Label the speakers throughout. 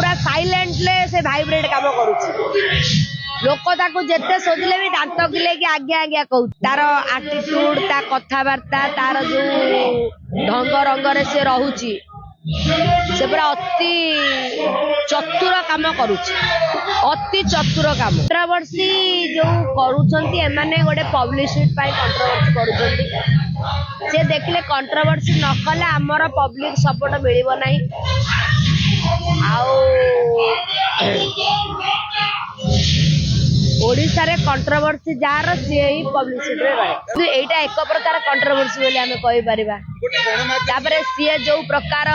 Speaker 1: पूरा साइलेंटली से भाइब्रेट काम करुच्ची लोक ताको जेते सोधिले भी दांत गिले कि आज्ञा आज्ञा कहू तार आटिट्यूड ता कथबार्ता तार जो ढंग रंगरे से रहुची से पूरा अति चतुर काम करुची अति चतुर काम कंट्रोवर्सी जो करूछंती एमाने गोटे पब्लिसिटी पाई कंट्रोवर्सी करूछंती से देखले कंट्रोवर्सी न कले हमर पब्लिक सपोर्ट मिलिबो नाही आउ ओडिशा रे कंट्रोवर्सी जार से ही पब्लिसिटी रे रहे एटा एक प्रकार कंट्रोवर्सी बोली हमें कहि परिबा तापरे सी जो प्रकार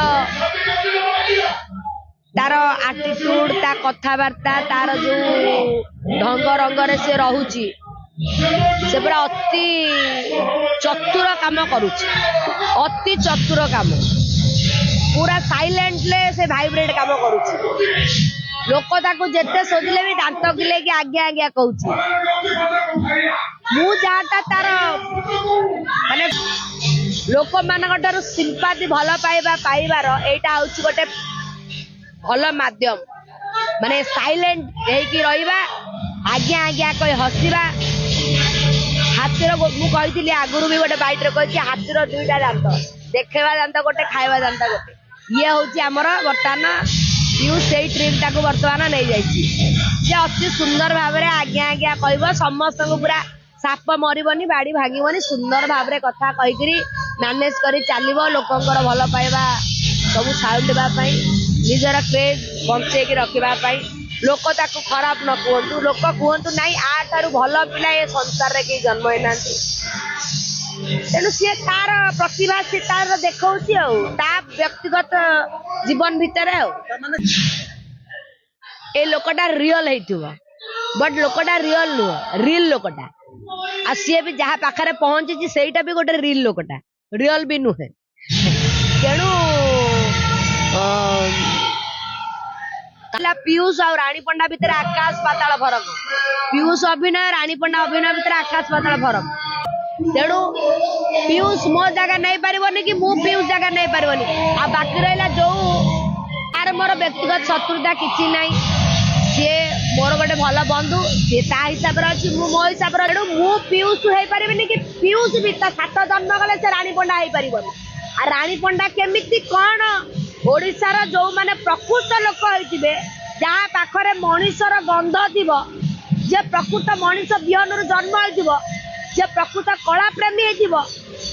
Speaker 1: तार आटिट्यूड ता कथबार्ता तार जो ढंग रंगरे से रहुची से पूरा अति चतुर काम करुची अति चतुर काम पूरा साइलेंटली से भाइब्रेट काम करुची लोक ताको जेते सोधिले भी दांत गिले कि आज्ञा आज्ञा कहूची मु जाटा तार माने लोक मानकटारु सिंपाथी भल पाइबा पाइबार एटा होची गोटे भल माध्यम माने साइलेंट हेकी रहिबा आज्ञा आज्ञा कहि हसिबा हाथीर मु कहितली आगुरु भी गोटे बाइट रे कहि हाथीर दुईटा दांत देखेबा दांत गोटे खाइबा दांत गोटे ये होची हमर वर्तमान यू से ट्रिप टाको वर्तमान नहीं जाइए जे अति सुंदर भाव में आज्ञा आज्ञा कह समस्त को पूरा साप मरबनी बाड़ी भांगनी सुंदर भाव में कथा कहीकि मैनेज कर चलो लोकंर भल पाइबा सब साउंडवाई निजर क्रेज बंचे रखापी लोक ताको खराब न कहतु लोक कहतु नाई आ ठारू भल पिला ए संसार रे के जन्म होना तेणु सी तार प्रतिभा सी तार देखौची व्यक्तिगत जीवन भितर ए लोकटा रियल हेइथिबो बट लोकटा रियल नुह रियल लोकटा आ सी भी जहाँ पाखरे पहुंची सेटा भी गोटे रियल लोकटा रियल भी नुहे तेणु पीयूष और रानी पंडा भितर आकाश पाताल फरक पीयूष अभिनय रानी पंडा अभिनय भितर आकाश पाताल फरक तेणु पीयूष मो जगह नहीं पारिबनी कि मु पीयूष जगह नहीं पारिबनी आ बाकी रहिला जो आर मोर व्यक्तिगत शत्रुता किछि नाही से मोर गोटे भल बंधु से ता हिसाब रे अछि मु मो हिसाब रे तेणु मु पीयूष हेइ पारिबनी कि पीयूष भी ता सात जन्म गले से रानी पंडा हेइ पारिबनी आ रानी पंडा केमिति कोन ओडिसा रा जो माने प्रकृत लोक होइतिबे जहाँ पाखरे मनुष्यर गंध थिबो जे प्रकृत मनुष्य बिहनरु जन्म होइतिबो जे प्रकृत कला प्रेमी हेतिबो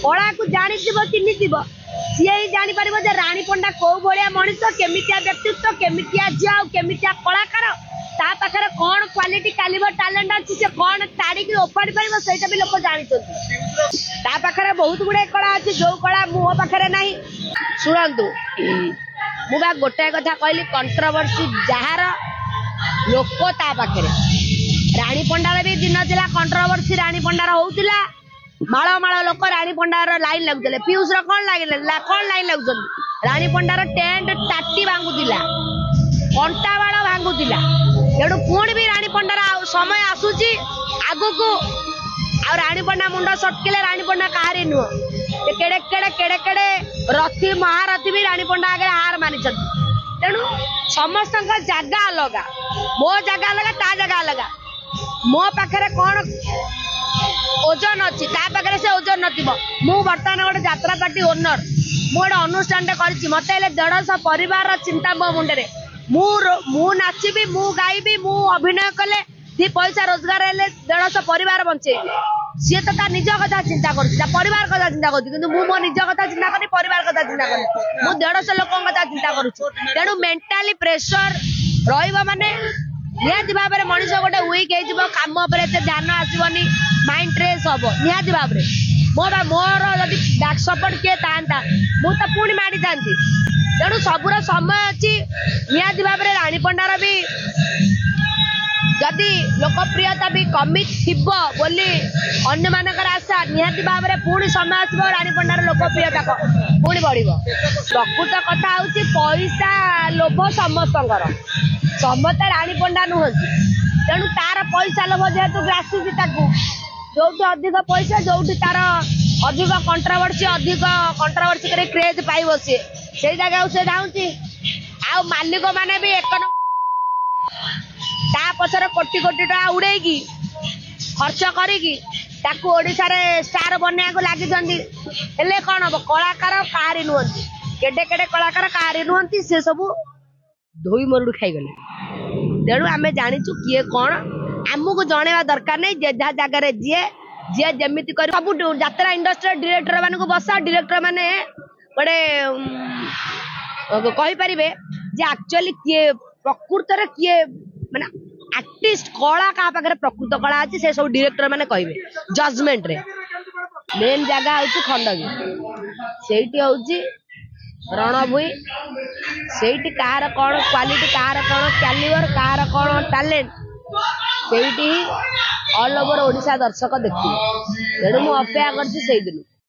Speaker 1: कला को जानि थिबो चिन्हि थिबो सी ही जानि परिबो जे रानी पंडा को भलिया मनुष्य केमितिया व्यक्तित्व केमितिया झिया केमितिया कलाकार ता पाखरे कोन क्वालिटी कैलिबर टैलेंट अछि से कोन ताड़ी के ओपाड़ी परिबो सेटा भी लोक जानि छथि ता पाखरे बहुत गुडे कला अछि जो कला मुह पाखरे नाही सुनंतु मु बा गोटे कथा कहली कंट्रोवर्सी जहार लोक ता पाखरे रानी पंडार भी दिन थिला कंट्रोवर्सी रानी पंडार होउतिला माळ माळ लोक रानी पंडार लाइन लागुतले पीयूष र कोन लाइन लागुतले रानी पंडार टेंट टाटी भांगुतिला कंटा बाळ भांगुतिला एडु पुणी भी रानी पंडार समय आसुची आगु को आ रानी पंडा मुंडा सटकेले रानी पंडा काहारी नु केड़े केड़े केड़े केड़े रथी महारथी भी रानी पंडा आगे हार मानि छथि तेणु समस्त जगह अलग मो जगह अलग ता जगह अलग मो पाखरे कौन ओजन अच्छी ता पाखरे से ओजन नथिबो मु वर्तमान गोटे यात्रा पार्टी ओनर मु गोटे अनुष्ठान करछि मते हेले 150 परिवार चिंता मो मुंडे मु नाचिबी मु गाइबी मु अभिनय कले दी पैसा रोजगार हेले 150 परिवार बंचेबी सी तो ता निज कथा चिंता करछि ता परिवार कथा चिंता करछि किंतु मु मो निज कथा चिंता करी परिवार कथा चिंता करी मु 150 लोक कथा चिंता करछि तेणु मेंटली प्रेशर रहिबा माने निहाती भाव में मनीष गोटे वीक हो कम ध्यान आसबनी माइंड फ्रेश हम निहाती भाव में मोर जदि बैक सपोर्ट किए था मुझे पुणी माड़ी था तेणु सबूर समय अच्छी निहाती भाव में रानी पंडार भी जदि लोकप्रियता भी कमी थी अन्य मानकर आशा निहाती भाव में पुणी समय आसो रानी पंडार लोकप्रियता पुणी बढ़ प्रकृत कथा हूँ पैसा लोभ समस्त समस्ते रानी पंडा नुहति तेणु तार पैसा लोभ जेहेतु ग्रासी जो अधिक पैसा जो तार अधिक कंट्रोवर्सी कर क्रेज पाइब सी से जगह से धाउची आउ मालिक माने भी एक ता पछरे कोटी कोटी टका उड़ेगी खर्च करिकी ताकू ओडिशा रे स्टार बनया को लागि जंदी हेले कोन हो कलाकार कारी नुहंती केडे केडे कलाकार कारी नुहंती से सब धोई मरुड़ खाई गले तेणु आमे जानिचु किए कोन आमको जणेवा दरकार नहीं जे जा जगह जी जी जमी कर सब यात्रा इंडस्ट्री डायरेक्टर मान को बसा डायरेक्टर माने गोटे कही पारे जे एक्चुअली किए प्रकृत रे किए माने आर्टिस्ट कला का पाखे प्रकृत कला अच्छी से सब डायरेक्टर माने कहे जजमेंट रे मेन जगह हूँ खंडगी से रणभूई से कार कौन क्वालिटी कार कौन कैलिबर कार कौन टैलेंट से ऑल ओवर ओडिशा दर्शक देखिए तेणु मुझे अपेक्षा कर